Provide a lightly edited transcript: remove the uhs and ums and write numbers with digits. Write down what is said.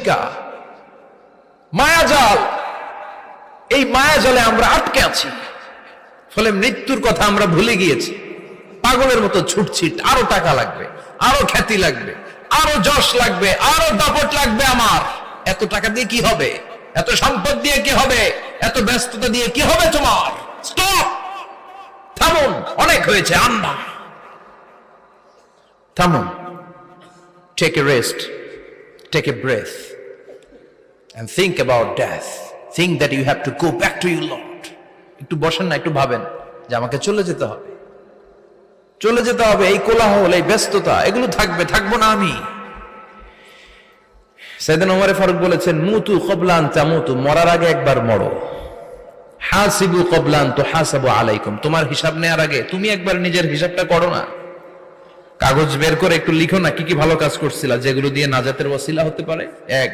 বিভীষিকা, মায়াজাল। এই মায়াজালে আমরা আটকে আছি, ফলে মৃত্যুর কথা আমরা ভুলে গিয়েছি। পাগলের মতো ছুটছি, আরো টাকা লাগবে, আরো খ্যাতি লাগবে, আরো যশ লাগবে, আরো দাপট লাগবে। আমার এত টাকা দিয়ে কি হবে? এত সম্পদ দিয়ে কি হবে? এত ব্যস্ততা দিয়ে কি হবে তোমার? স্টপ, থামুন, অনেক হয়েছে। আন্না, থামুন। Take a rest, take a breath, and think about death. Think that you have to go back to your Lord. একটু বসেন না, একটু ভাবেন যে আমাকে চলে যেতে হবে, চলে যেতে হবে। এই কোলাহল, এই ব্যস্ততা, এগুলো থাকবে, থাকবো না আমি। সাইয়েদনা ওমর ফারুক বলেছেন, মুতু ক্বাবলা আন তামুতু, মরার আগে একবার মরো। হাসিবু ক্বাবলা আন তুহাসাবু আলাইকুম, তোমার হিসাব নেওয়ার আগে তুমি একবার নিজের হিসাবটা করো না। কাগজ বের করে একটু লিখো না কি কি ভালো কাজ করছিলা, যেগুলো দিয়ে নাজাতের ওসিলা হতে পারে। এক